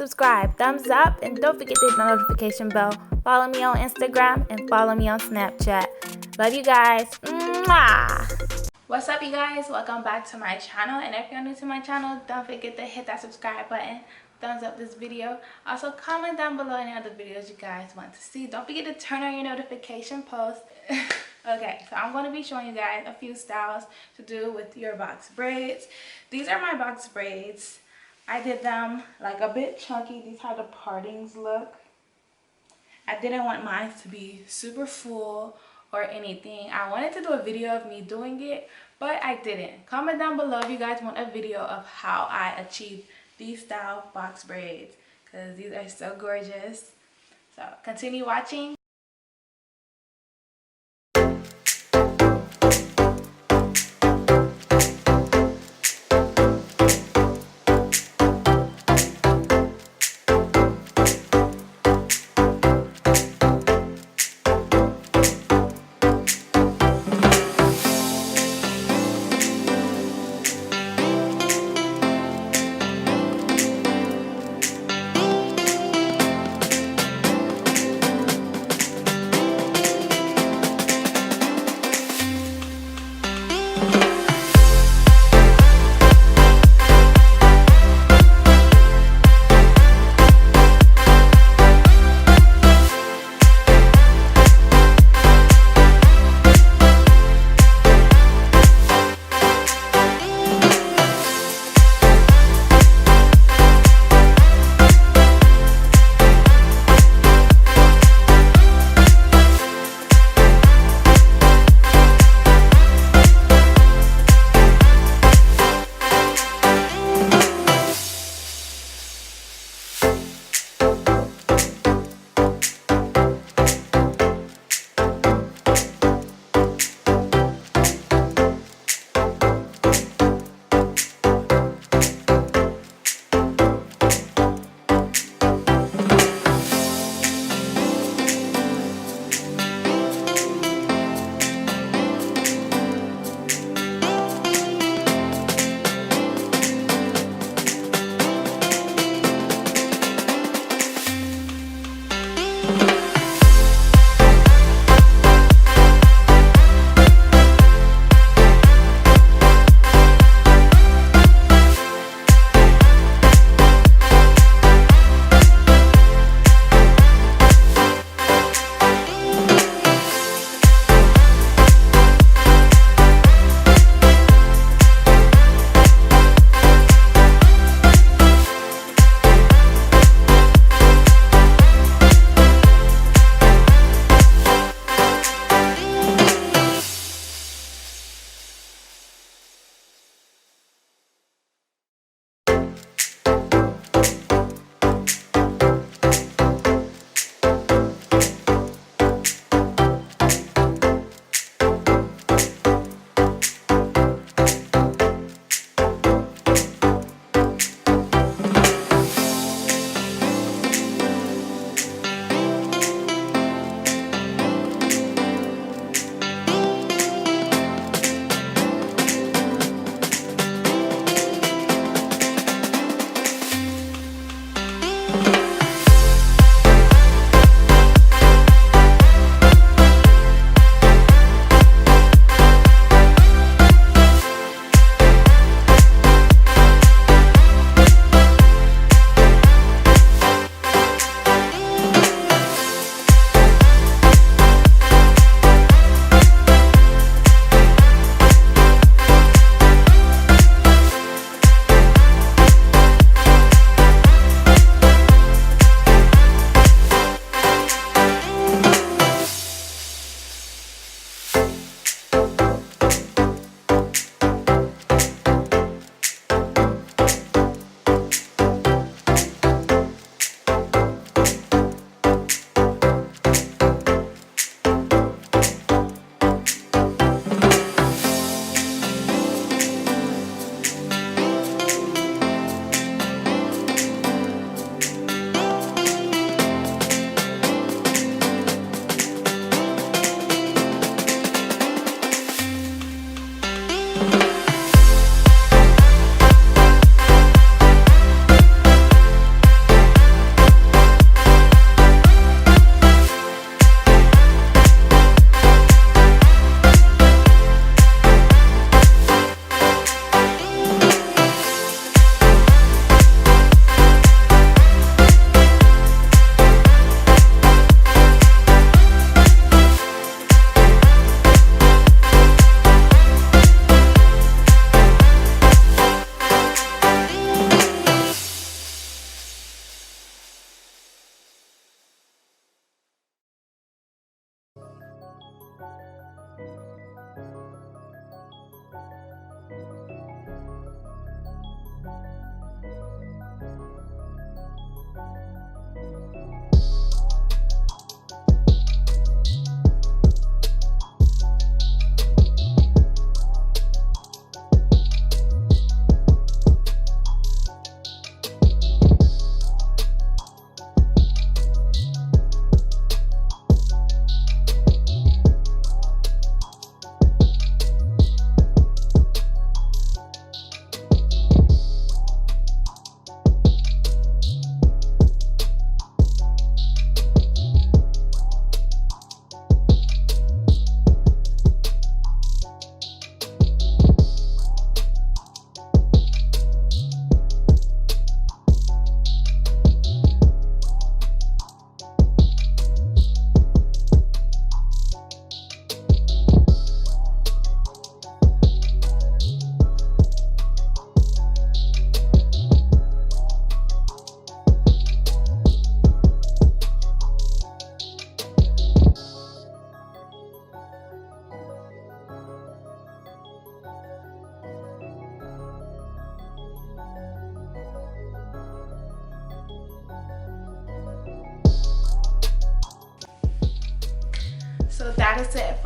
subscribe, thumbs up, and don't forget to hit the notification bell. Follow me on Instagram and follow me on Snapchat. Love you guys. Mwah! What's up, you guys? Welcome back to my channel, and if you're new to my channel, don't forget to hit that subscribe button, thumbs up this video. Also comment down below any other videos you guys want to see. Don't forget to turn on your notification post. Okay, so I'm going to be showing you guys a few styles to do with your box braids. These are my box braids. I did them like a bit chunky. These how the partings look. I didn't want mine to be super full or anything. I wanted to do a video of me doing it, but I didn't. Comment down below if you guys want a video of how I achieved these style box braids, because these are so gorgeous. So continue watching.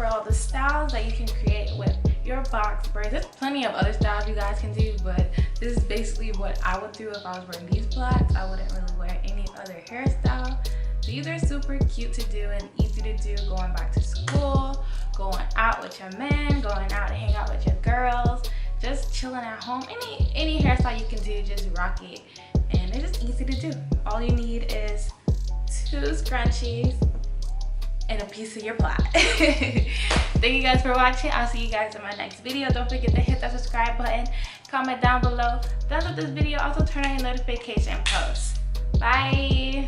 for all the styles that you can create with your box braids. There's plenty of other styles you guys can do, but this is basically what I would do if I was wearing these plaits. I wouldn't really wear any other hairstyle. These are super cute to do and easy to do going back to school, going out with your man, going out to hang out with your girls, just chilling at home. Any hairstyle you can do, just rock it. And it's just easy to do. All you need is 2 scrunchies and a piece of your plait. Thank you guys for watching. I'll see you guys in my next video. Don't forget to hit that subscribe button, comment down below, thumbs up this video, also turn on your notification posts. Bye.